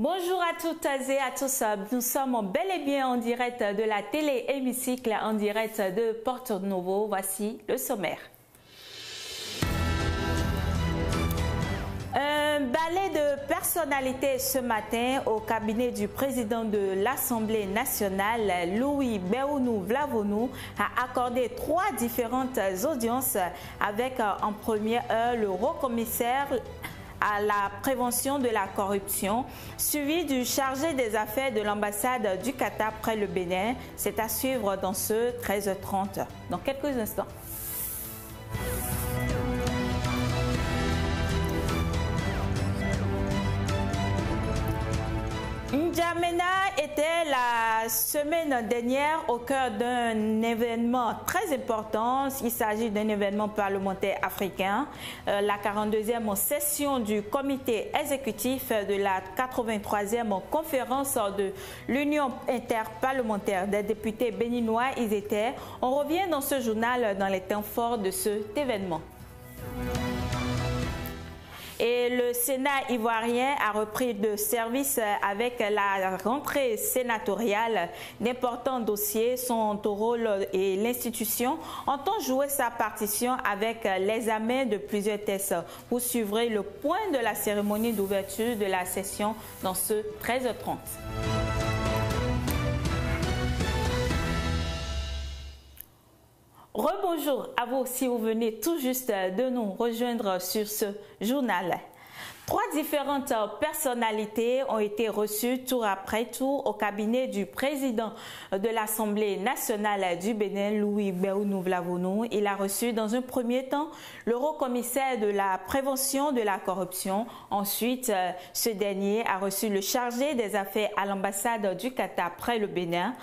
Bonjour à toutes et à tous, nous sommes bel et bien en direct de la télé Hémicycle, en direct de Porto Novo. Voici le sommaire. Un balai de personnalités ce matin au cabinet du président de l'Assemblée nationale, Louis Béounou Vlavonou, a accordé 3 différentes audiences avec en première heure le haut-commissaire à la prévention de la corruption, suivi du chargé des affaires de l'ambassade du Qatar près le Bénin. C'est à suivre dans ce 13h30. Dans quelques instants. N'Djamena était la semaine dernière au cœur d'un événement très important. Il s'agit d'un événement parlementaire africain, la 42e session du comité exécutif de la 83e conférence de l'Union interparlementaire des députés béninois. Ils étaient. On revient dans ce journal dans les temps forts de cet événement. Et le Sénat ivoirien a repris de service avec la rentrée sénatoriale. D'importants dossiers sont au rôle et l'institution entend jouer sa partition avec l'examen de plusieurs tests. Vous suivrez le point de la cérémonie d'ouverture de la session dans ce 13h30. Rebonjour à vous si vous venez tout juste de nous rejoindre sur ce journal. 3 différentes personnalités ont été reçues tour après tour au cabinet du président de l'Assemblée nationale du Bénin, Louis Béounou Vlavonou. Il a reçu dans un premier temps le haut-commissaire de la prévention de la corruption. Ensuite, ce dernier a reçu le chargé des affaires à l'ambassade du Qatar près le Bénin.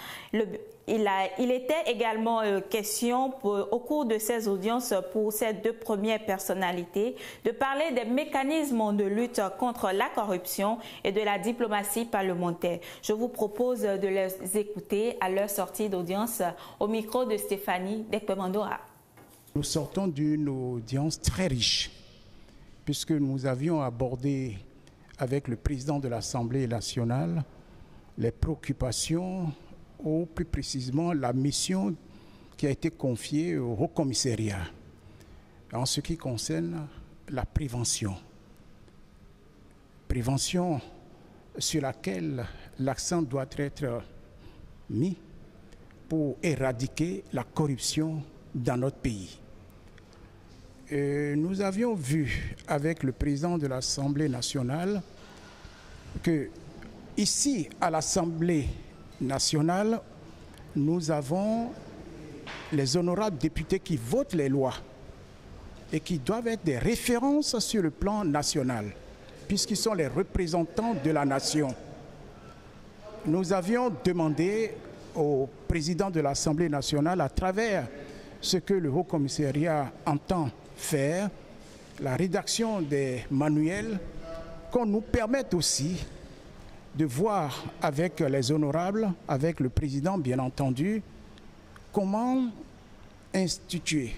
Il était également question au cours de ces audiences pour ces 2 premières personnalités de parler des mécanismes de lutte contre la corruption et de la diplomatie parlementaire. Je vous propose de les écouter à leur sortie d'audience au micro de Stéphanie Dekpemandora. Nous sortons d'une audience très riche puisque nous avions abordé avec le président de l'Assemblée nationale les préoccupations ou plus précisément la mission qui a été confiée au Haut-Commissariat en ce qui concerne la prévention. Prévention sur laquelle l'accent doit être mis pour éradiquer la corruption dans notre pays. Nous avions vu avec le président de l'Assemblée nationale que ici à l'Assemblée nationale, nous avons les honorables députés qui votent les lois et qui doivent être des références sur le plan national, puisqu'ils sont les représentants de la nation. Nous avions demandé au président de l'Assemblée nationale, à travers ce que le Haut-Commissariat entend faire, la rédaction des manuels, qu'on nous permette aussi de voir avec les honorables, avec le président bien entendu, comment instituer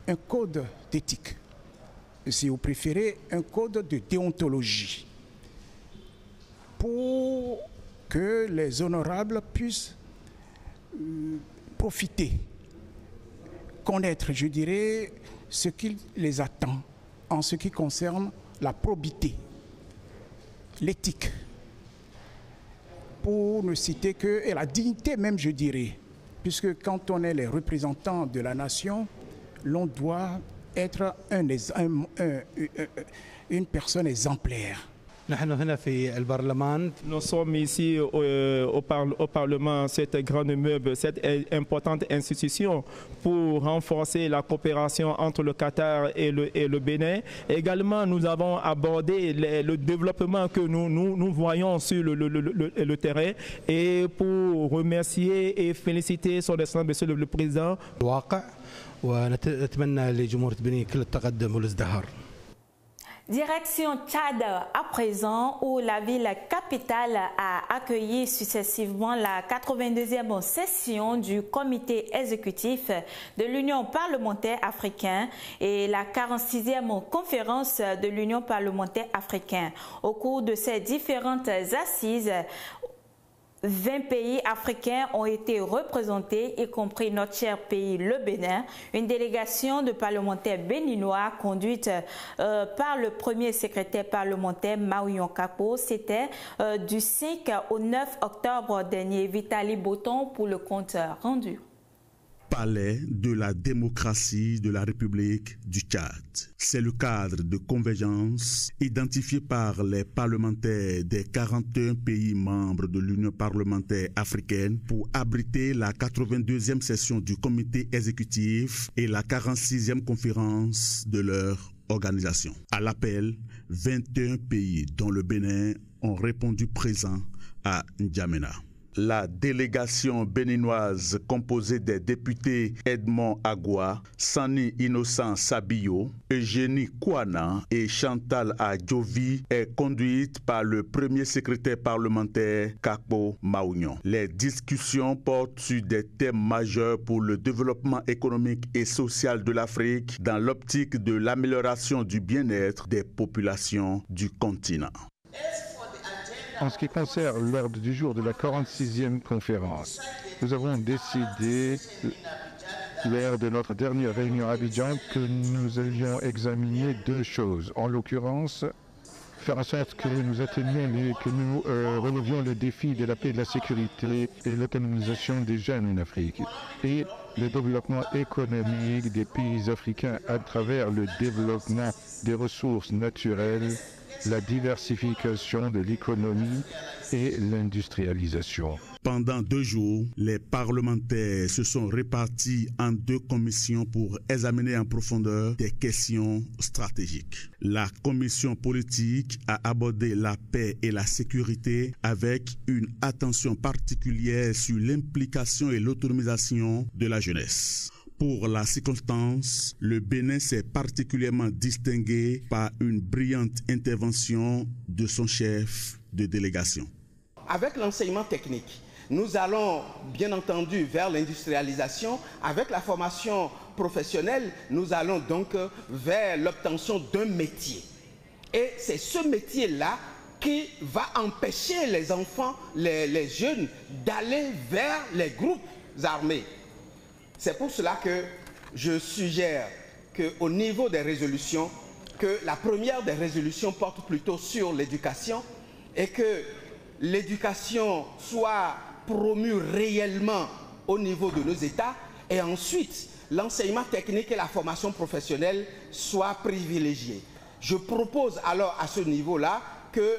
un code d'éthique, si vous préférez un code de déontologie, pour que les honorables puissent profiter, connaître, je dirais, ce qui les attend en ce qui concerne la probité, l'éthique, pour ne citer que, et la dignité même, je dirais, puisque quand on est les représentants de la nation, l'on doit être une personne exemplaire. Nous sommes ici au Parlement, cette grande meuble, cette importante institution, pour renforcer la coopération entre le Qatar et le Bénin. Également, nous avons abordé le développement que nous voyons sur le terrain, et pour remercier et féliciter son Excellence, Monsieur le Président. Direction Tchad à présent, où la ville capitale a accueilli successivement la 82e session du comité exécutif de l'Union parlementaire africaine et la 46e conférence de l'Union parlementaire africaine. Au cours de ces différentes assises, 20 pays africains ont été représentés, y compris notre cher pays, le Bénin. Une délégation de parlementaires béninois conduite par le premier secrétaire parlementaire Maouyon Kako. C'était du 5 au 9 octobre dernier. Vitali Boton pour le compte rendu. Palais de la démocratie de la République du Tchad. C'est le cadre de convergence identifié par les parlementaires des 41 pays membres de l'Union parlementaire africaine pour abriter la 82e session du comité exécutif et la 46e conférence de leur organisation. À l'appel, 21 pays, dont le Bénin, ont répondu présent à N'Djamena. La délégation béninoise composée des députés Edmond Agua, Sani Innocent Sabio, Eugénie Kouana et Chantal Adjovi est conduite par le premier secrétaire parlementaire Kako Maounion. Les discussions portent sur des thèmes majeurs pour le développement économique et social de l'Afrique dans l'optique de l'amélioration du bien-être des populations du continent. En ce qui concerne l'ordre du jour de la 46e conférence, nous avons décidé, lors de notre dernière réunion à Abidjan, que nous allions examiner deux choses. En l'occurrence, faire en sorte que nous atteignions, que nous relevions le défi de la paix, de la sécurité et de l'autonomisation des jeunes en Afrique. Et le développement économique des pays africains à travers le développement des ressources naturelles, la diversification de l'économie et l'industrialisation. Pendant 2 jours, les parlementaires se sont répartis en 2 commissions pour examiner en profondeur des questions stratégiques. La commission politique a abordé la paix et la sécurité avec une attention particulière sur l'implication et l'autonomisation de la jeunesse. Pour la circonstance, le Bénin s'est particulièrement distingué par une brillante intervention de son chef de délégation. Avec l'enseignement technique, nous allons bien entendu vers l'industrialisation. Avec la formation professionnelle, nous allons donc vers l'obtention d'un métier. Et c'est ce métier-là qui va empêcher les enfants, les jeunes, d'aller vers les groupes armés. C'est pour cela que je suggère qu'au niveau des résolutions, que la première des résolutions porte plutôt sur l'éducation et que l'éducation soit promue réellement au niveau de nos États et ensuite l'enseignement technique et la formation professionnelle soient privilégiés. Je propose alors à ce niveau-là que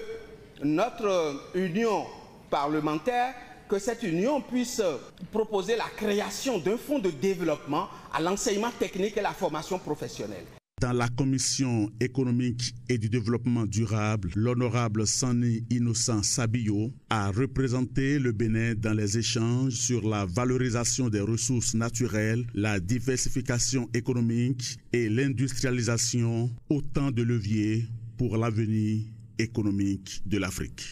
notre union parlementaire, que cette union puisse proposer la création d'un fonds de développement à l'enseignement technique et la formation professionnelle. Dans la commission économique et du développement durable, l'honorable Sani Innocent Sabio a représenté le Bénin dans les échanges sur la valorisation des ressources naturelles, la diversification économique et l'industrialisation, autant de leviers pour l'avenir économique de l'Afrique.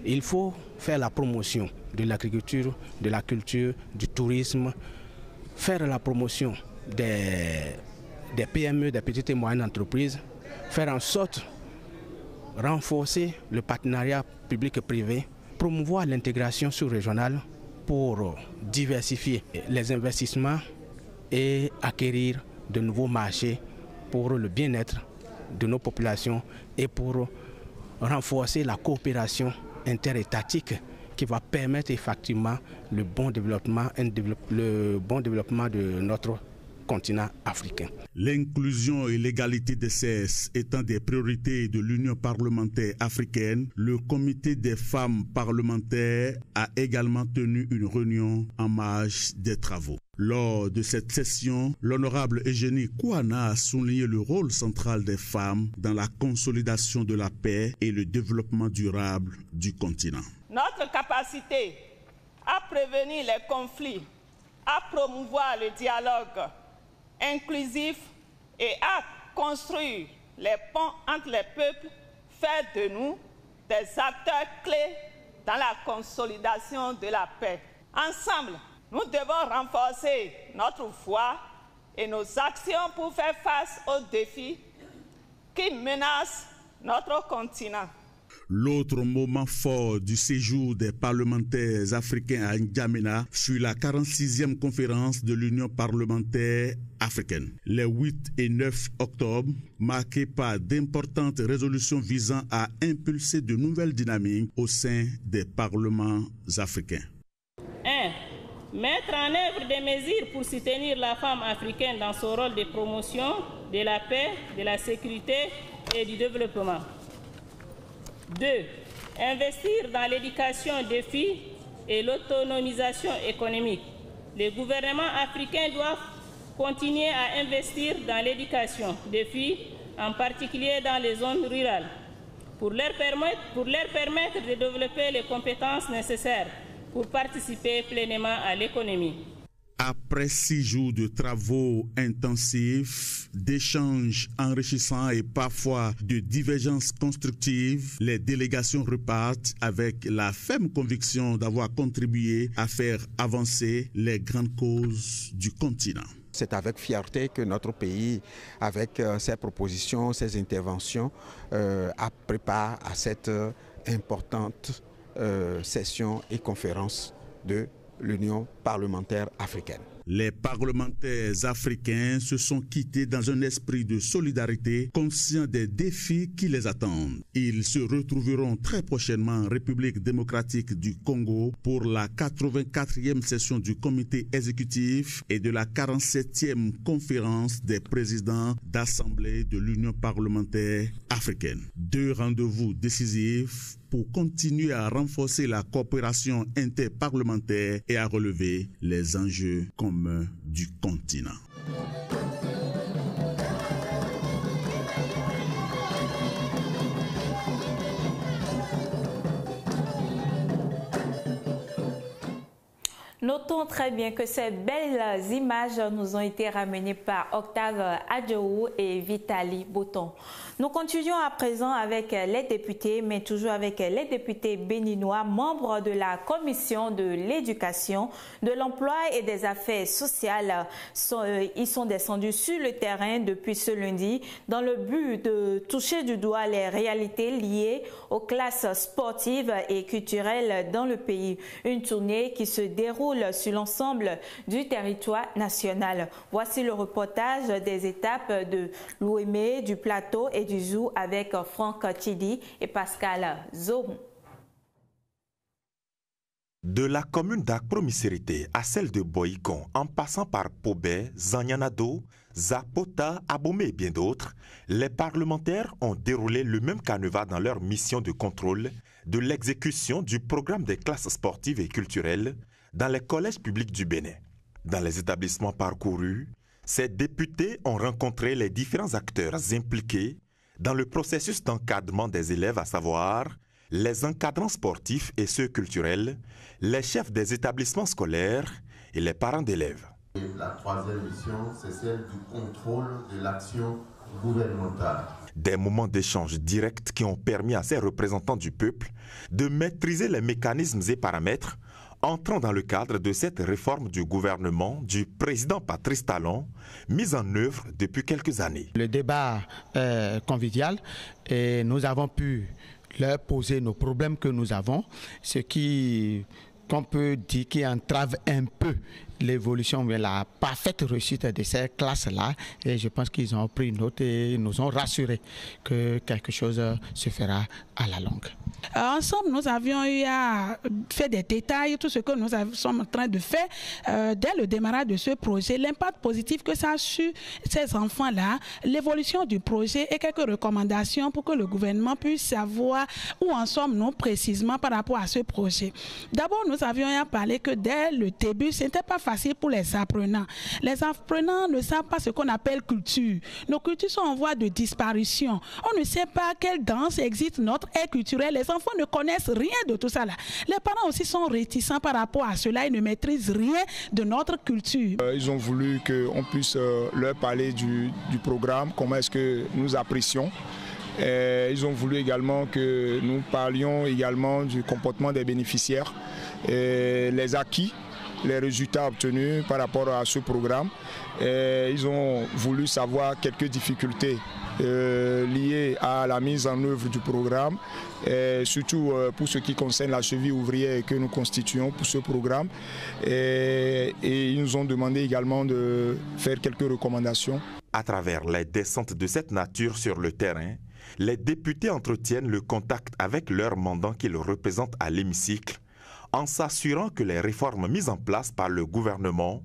Il faut faire la promotion de l'agriculture, de la culture, du tourisme, faire la promotion des PME, des petites et moyennes entreprises, faire en sorte de renforcer le partenariat public et privé, promouvoir l'intégration sous-régionale pour diversifier les investissements et acquérir de nouveaux marchés pour le bien-être de nos populations et pour renforcer la coopération interétatique qui va permettre effectivement le bon développement de notre continent africain. L'inclusion et l'égalité des sexes étant des priorités de l'Union parlementaire africaine, le comité des femmes parlementaires a également tenu une réunion en marge des travaux. Lors de cette session, l'honorable Eugénie Kouana a souligné le rôle central des femmes dans la consolidation de la paix et le développement durable du continent. Notre capacité à prévenir les conflits, à promouvoir le dialogue inclusif et à construire les ponts entre les peuples, faire de nous des acteurs clés dans la consolidation de la paix. Ensemble, nous devons renforcer notre foi et nos actions pour faire face aux défis qui menacent notre continent. L'autre moment fort du séjour des parlementaires africains à N'Djamena fut la 46e conférence de l'Union parlementaire africaine, les 8 et 9 octobre, marquée par d'importantes résolutions visant à impulser de nouvelles dynamiques au sein des parlements africains. 1. Mettre en œuvre des mesures pour soutenir la femme africaine dans son rôle de promotion de la paix, de la sécurité et du développement. 2. Investir dans l'éducation des filles et l'autonomisation économique. Les gouvernements africains doivent continuer à investir dans l'éducation des filles, en particulier dans les zones rurales, pour leur permettre de développer les compétences nécessaires pour participer pleinement à l'économie. Après 6 jours de travaux intensifs, d'échanges enrichissants et parfois de divergences constructives, les délégations repartent avec la ferme conviction d'avoir contribué à faire avancer les grandes causes du continent. C'est avec fierté que notre pays, avec ses propositions, ses interventions, a préparé à cette importante session et conférence de l'Union parlementaire africaine. Les parlementaires africains se sont quittés dans un esprit de solidarité, conscients des défis qui les attendent. Ils se retrouveront très prochainement en République démocratique du Congo pour la 84e session du comité exécutif et de la 47e conférence des présidents d'assemblée de l'Union parlementaire africaine. 2 rendez-vous décisifs pour continuer à renforcer la coopération interparlementaire et à relever les enjeux communs du continent. Notons très bien que ces belles images nous ont été ramenées par Octave Adjoou et Vitali Bouton. Nous continuons à présent avec les députés, mais toujours avec les députés béninois, membres de la commission de l'éducation, de l'emploi et des affaires sociales. Ils sont descendus sur le terrain depuis ce lundi dans le but de toucher du doigt les réalités liées aux classes sportives et culturelles dans le pays. Une tournée qui se déroule sur l'ensemble du territoire national. Voici le reportage des étapes de l'Ouémé, du Plateau et du Zou avec Franck Chidi et Pascal Zomon. De la commune d'Akpromisérité à celle de Boïkon, en passant par Pobé, Zanyanado, Zapota, Abomé et bien d'autres, les parlementaires ont déroulé le même canevas dans leur mission de contrôle de l'exécution du programme des classes sportives et culturelles dans les collèges publics du Bénin. Dans les établissements parcourus, ces députés ont rencontré les différents acteurs impliqués dans le processus d'encadrement des élèves, à savoir les encadrants sportifs et ceux culturels, les chefs des établissements scolaires et les parents d'élèves. La troisième mission, c'est celle du contrôle de l'action gouvernementale. Des moments d'échange directs qui ont permis à ces représentants du peuple de maîtriser les mécanismes et paramètres entrant dans le cadre de cette réforme du gouvernement du président Patrice Talon, mise en œuvre depuis quelques années. Le débat est convivial et nous avons pu leur poser nos problèmes que nous avons, ce qu'on peut dire qui entrave un peu l'évolution, mais la parfaite réussite de ces classes-là. Et je pense qu'ils ont pris note et nous ont rassuré que quelque chose se fera à la longue. Ensemble, nous avions eu à faire des détails, tout ce que nous sommes en train de faire dès le démarrage de ce projet, l'impact positif que ça a sur ces enfants-là, l'évolution du projet et quelques recommandations pour que le gouvernement puisse savoir où en sommes-nous précisément par rapport à ce projet. D'abord, nous avions eu à parler que dès le début, ce n'était pas facile facile pour les apprenants. Les apprenants ne savent pas ce qu'on appelle culture. Nos cultures sont en voie de disparition. On ne sait pas quelle danse existe, notre aire culturelle. Les enfants ne connaissent rien de tout ça là. Les parents aussi sont réticents par rapport à cela. Ils ne maîtrisent rien de notre culture. Ils ont voulu qu'on puisse leur parler du programme, comment est-ce que nous apprécions. Ils ont voulu également que nous parlions également du comportement des bénéficiaires, les acquis, les résultats obtenus par rapport à ce programme. Ils ont voulu savoir quelques difficultés liées à la mise en œuvre du programme, surtout pour ce qui concerne la cheville ouvrière que nous constituons pour ce programme. Et ils nous ont demandé également de faire quelques recommandations. À travers les descentes de cette nature sur le terrain, les députés entretiennent le contact avec leurs mandants qu'ils représentent à l'hémicycle, en s'assurant que les réformes mises en place par le gouvernement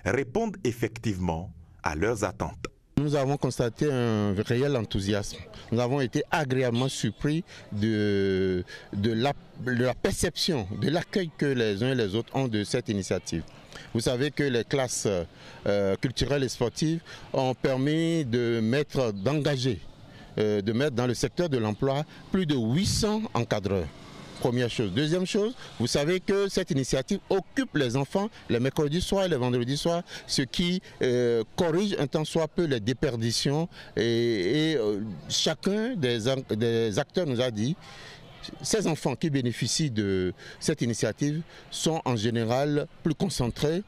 répondent effectivement à leurs attentes. Nous avons constaté un réel enthousiasme. Nous avons été agréablement surpris de la perception, de l'accueil que les uns et les autres ont de cette initiative. Vous savez que les classes culturelles et sportives ont permis de mettre dans le secteur de l'emploi plus de 800 encadreurs. Première chose. Deuxième chose, vous savez que cette initiative occupe les enfants les mercredis soirs et les vendredis soirs, ce qui corrige un tant soit peu les déperditions. Et chacun des acteurs nous a dit, ces enfants qui bénéficient de cette initiative sont en général plus concentrés,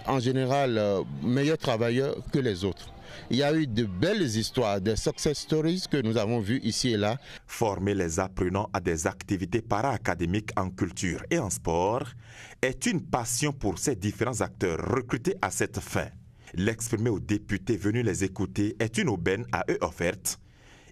en général meilleurs travailleurs que les autres. Il y a eu de belles histoires, des success stories que nous avons vues ici et là. Former les apprenants à des activités para-académiques en culture et en sport est une passion pour ces différents acteurs recrutés à cette fin. L'exprimer aux députés venus les écouter est une aubaine à eux offerte.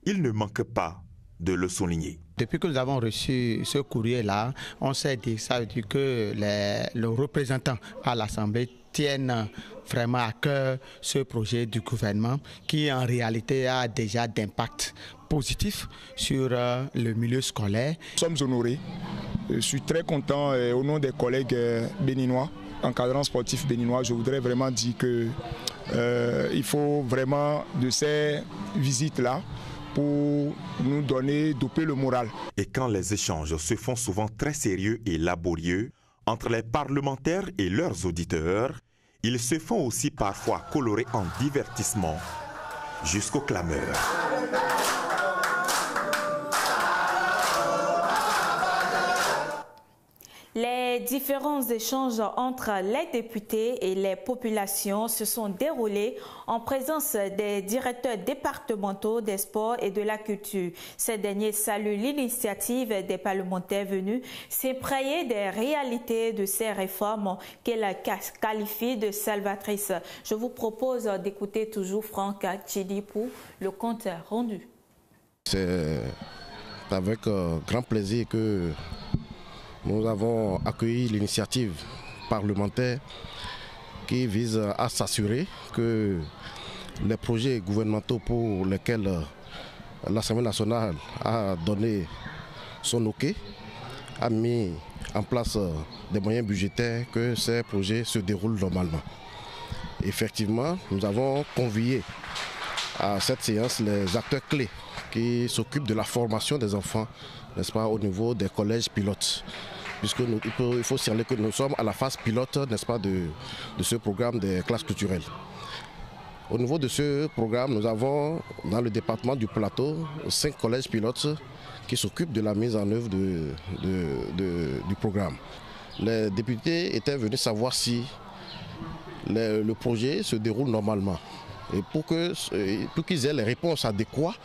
Il ne manque pas de le souligner. Depuis que nous avons reçu ce courrier-là, on s'est dit, ça veut dire que les représentants à l'Assemblée tiennent vraiment à cœur ce projet du gouvernement qui en réalité a déjà d'impact positif sur le milieu scolaire. Nous sommes honorés. Je suis très content au nom des collègues béninois, encadrants sportifs béninois. Je voudrais vraiment dire qu'il faut vraiment de ces visites-là pour nous doper le moral. Et quand les échanges se font souvent très sérieux et laborieux entre les parlementaires et leurs auditeurs, ils se font aussi parfois colorer en divertissement jusqu'aux clameurs. Les différents échanges entre les députés et les populations se sont déroulés en présence des directeurs départementaux des sports et de la culture. Ces derniers saluent l'initiative des parlementaires venus s'éprayer des réalités de ces réformes qu'elle qualifie de salvatrices. Je vous propose d'écouter toujours Franck Tchidi pour le compte rendu. C'est avec grand plaisir que nous avons accueilli l'initiative parlementaire qui vise à s'assurer que les projets gouvernementaux pour lesquels l'Assemblée nationale a donné son OK, a mis en place des moyens budgétaires, que ces projets se déroulent normalement. Effectivement, nous avons convié à cette séance les acteurs clés qui s'occupent de la formation des enfants, n'est-ce pas, au niveau des collèges pilotes. Il faut signaler que nous sommes à la phase pilote, n'est-ce pas, de ce programme des classes culturelles. Au niveau de ce programme, nous avons dans le département du Plateau 5 collèges pilotes qui s'occupent de la mise en œuvre du programme. Les députés étaient venus savoir si le projet se déroule normalement. Et pour qu'ils aient les réponses adéquates,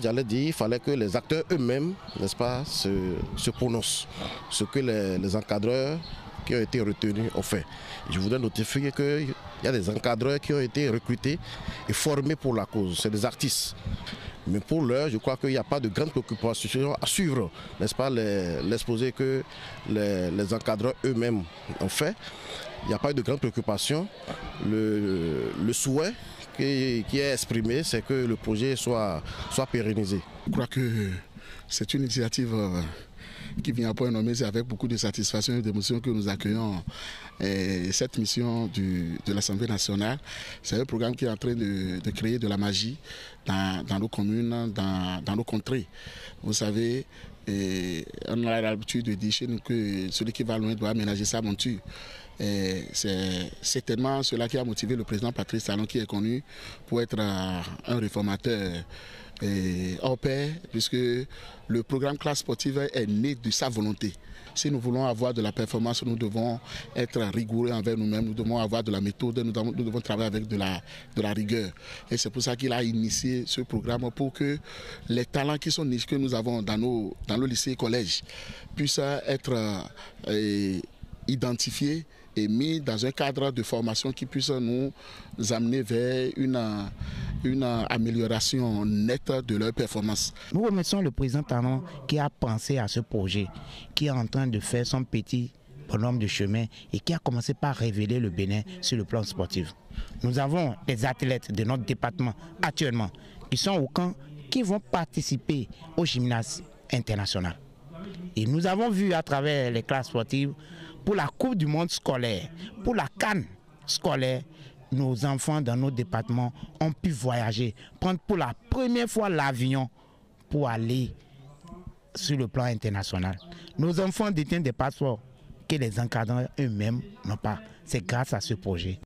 j'allais dire, il fallait que les acteurs eux-mêmes, n'est-ce pas, se prononcent. Ce que les encadreurs qui ont été retenus ont fait. Je voudrais notifier qu'il y a des encadreurs qui ont été recrutés et formés pour la cause. C'est des artistes. Mais pour l'heure, je crois qu'il n'y a pas de grande préoccupation à suivre, n'est-ce pas, l'exposé que les encadreurs eux-mêmes ont fait. Il n'y a pas eu de grande préoccupation. Le souhait qui est exprimé, c'est que le projet soit pérennisé. Je crois que c'est une initiative qui vient à point nommé. C'est avec beaucoup de satisfaction et d'émotion que nous accueillons cette mission de l'Assemblée nationale. C'est un programme qui est en train de créer de la magie dans nos communes, dans nos contrées. Vous savez, on a l'habitude de dire chez nous que celui qui va loin doit aménager sa monture. C'est certainement cela qui a motivé le président Patrice Talon, qui est connu pour être un réformateur hors pair, puisque le programme classe sportive est né de sa volonté. Si nous voulons avoir de la performance, nous devons être rigoureux envers nous-mêmes, nous devons avoir de la méthode, nous devons travailler avec de la rigueur. Et c'est pour ça qu'il a initié ce programme, pour que les talents qui sont niches que nous avons dans nos lycées et collèges puissent être identifiés et mis dans un cadre de formation qui puisse nous amener vers une amélioration nette de leur performance. Nous remercions le président Talon qui a pensé à ce projet, qui est en train de faire son petit bonhomme de chemin et qui a commencé par révéler le Bénin sur le plan sportif. Nous avons des athlètes de notre département actuellement qui sont au camp, qui vont participer au gymnase international. Et nous avons vu à travers les classes sportives, pour la Coupe du monde scolaire, pour la CAN scolaire, nos enfants dans nos départements ont pu voyager, prendre pour la première fois l'avion pour aller sur le plan international. Nos enfants détiennent des passeports que les encadrants eux-mêmes n'ont pas. C'est grâce à ce projet.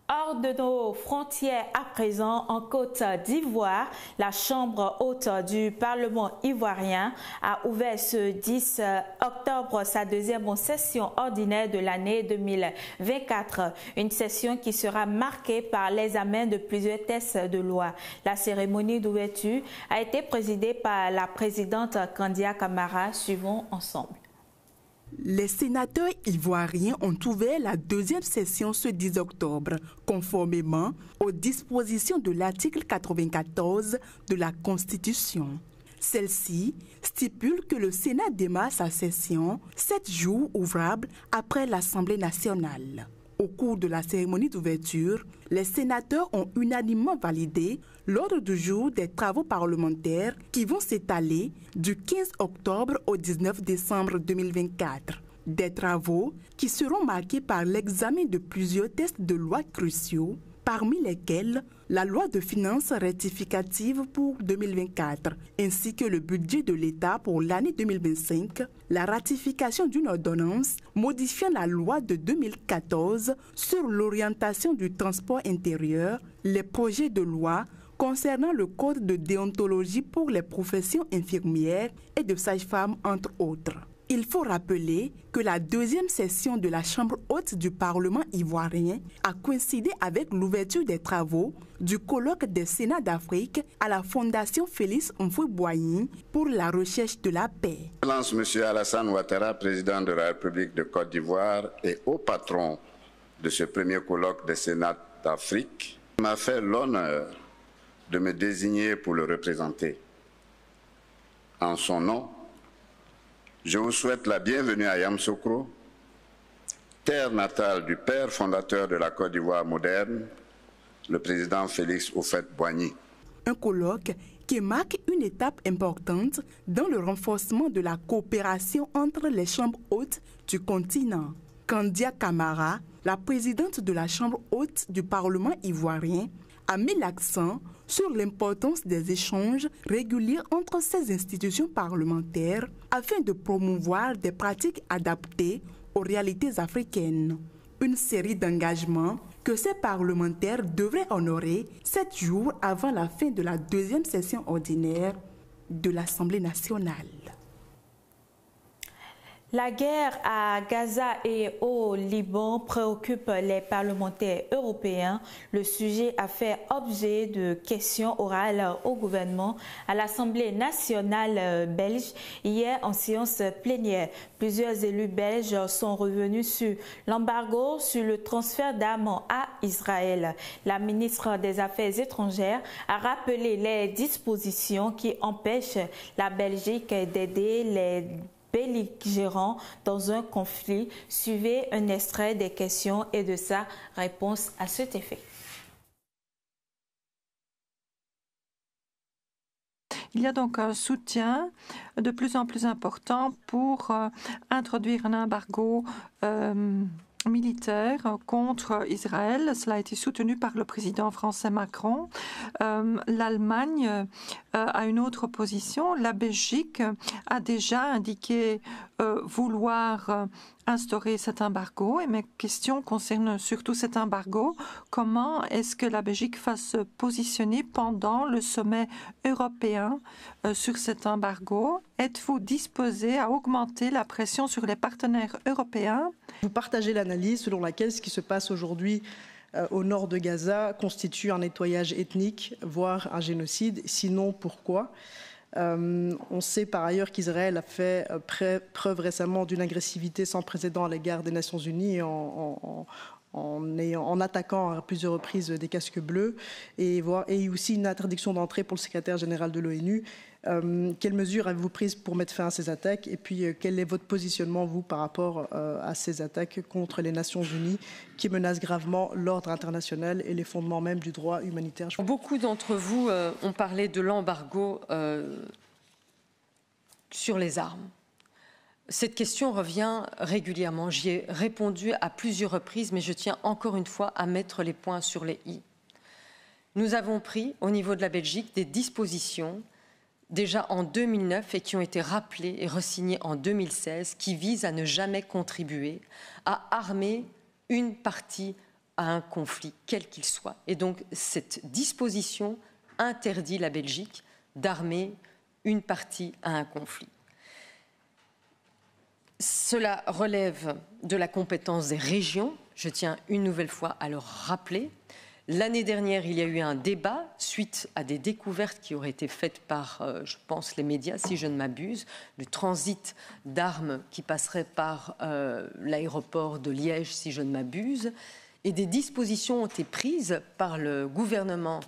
Hors de nos frontières à présent, en Côte d'Ivoire, la Chambre haute du Parlement ivoirien a ouvert ce 10 octobre sa deuxième session ordinaire de l'année 2024. Une session qui sera marquée par l'examen de plusieurs textes de loi. La cérémonie d'ouverture a été présidée par la présidente Kandia Camara. Suivons ensemble. Les sénateurs ivoiriens ont ouvert la deuxième session ce 10 octobre, conformément aux dispositions de l'article 94 de la Constitution. Celle-ci stipule que le Sénat démarre sa session 7 jours ouvrables après l'Assemblée nationale. Au cours de la cérémonie d'ouverture, les sénateurs ont unanimement validé l'ordre du jour des travaux parlementaires qui vont s'étaler du 15 octobre au 19 décembre 2024. Des travaux qui seront marqués par l'examen de plusieurs textes de loi cruciaux, parmi lesquels la loi de finances rectificative pour 2024, ainsi que le budget de l'État pour l'année 2025, la ratification d'une ordonnance modifiant la loi de 2014 sur l'orientation du transport intérieur, les projets de loi concernant le code de déontologie pour les professions infirmières et de sages-femmes, entre autres. Il faut rappeler que la deuxième session de la Chambre haute du Parlement ivoirien a coïncidé avec l'ouverture des travaux du colloque des Sénats d'Afrique à la Fondation Félix Houphouët-Boigny pour la recherche de la paix. Excellence, M. Alassane Ouattara, président de la République de Côte d'Ivoire et haut patron de ce premier colloque des Sénats d'Afrique, m'a fait l'honneur de me désigner pour le représenter. En son nom, je vous souhaite la bienvenue à Yamoussoukro, terre natale du père fondateur de la Côte d'Ivoire moderne, le président Félix Houphouët-Boigny. Un colloque qui marque une étape importante dans le renforcement de la coopération entre les chambres hautes du continent. Kandia Camara, la présidente de la Chambre haute du Parlement ivoirien, a mis l'accent sur l'importance des échanges réguliers entre ces institutions parlementaires afin de promouvoir des pratiques adaptées aux réalités africaines. Une série d'engagements que ces parlementaires devraient honorer 7 jours avant la fin de la deuxième session ordinaire de l'Assemblée nationale. La guerre à Gaza et au Liban préoccupe les parlementaires européens. Le sujet a fait objet de questions orales au gouvernement à l'Assemblée nationale belge hier en séance plénière. Plusieurs élus belges sont revenus sur l'embargo sur le transfert d'armes à Israël. La ministre des Affaires étrangères a rappelé les dispositions qui empêchent la Belgique d'aider les belligérants dans un conflit. Suivez un extrait des questions et de sa réponse à cet effet. Il y a donc un soutien de plus en plus important pour introduire un embargo militaire contre Israël. Cela a été soutenu par le président français Macron. L'Allemagne a une autre position. La Belgique a déjà indiqué vouloir instaurer cet embargo. Et mes questions concernent surtout cet embargo. Comment est-ce que la Belgique va se positionner pendant le sommet européen sur cet embargo? Êtes-vous disposé à augmenter la pression sur les partenaires européens? Vous partagez l'analyse selon laquelle ce qui se passe aujourd'hui au nord de Gaza constitue un nettoyage ethnique, voire un génocide. Sinon, pourquoi? On sait par ailleurs qu'Israël a fait preuve récemment d'une agressivité sans précédent à l'égard des Nations Unies en attaquant à plusieurs reprises des casques bleus et aussi une interdiction d'entrée pour le secrétaire général de l'ONU. Quelles mesures avez-vous prises pour mettre fin à ces attaques? Et puis, quel est votre positionnement, vous, par rapport à ces attaques contre les Nations Unies qui menacent gravement l'ordre international et les fondements même du droit humanitaire? Beaucoup d'entre vous ont parlé de l'embargo sur les armes. Cette question revient régulièrement. J'y ai répondu à plusieurs reprises, mais je tiens encore une fois à mettre les points sur les i. Nous avons pris, au niveau de la Belgique, des dispositions déjà en 2009 et qui ont été rappelées et re-signées en 2016, qui visent à ne jamais contribuer à armer une partie à un conflit, quel qu'il soit. Et donc, cette disposition interdit la Belgique d'armer une partie à un conflit. Cela relève de la compétence des régions. Je tiens une nouvelle fois à le rappeler. L'année dernière, il y a eu un débat suite à des découvertes qui auraient été faites par, je pense, les médias, si je ne m'abuse, le transit d'armes qui passerait par l'aéroport de Liège, si je ne m'abuse. Et des dispositions ont été prises par le gouvernement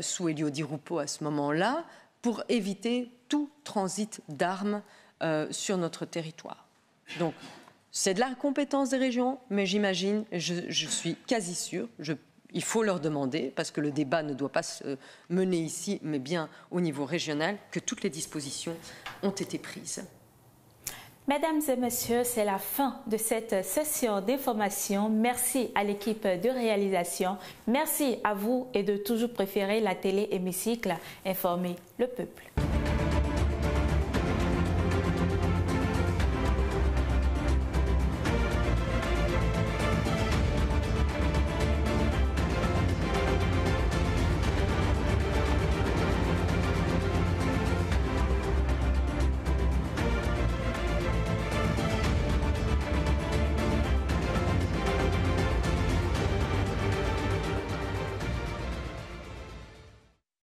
sous Elio Di Rupo à ce moment-là pour éviter tout transit d'armes sur notre territoire. Donc, c'est de la compétence des régions, mais j'imagine, je suis quasi sûre, il faut leur demander, parce que le débat ne doit pas se mener ici, mais bien au niveau régional, que toutes les dispositions ont été prises. Mesdames et messieurs, c'est la fin de cette session d'information. Merci à l'équipe de réalisation. Merci à vous et de toujours préférer la télé Hémicycle, informer le peuple.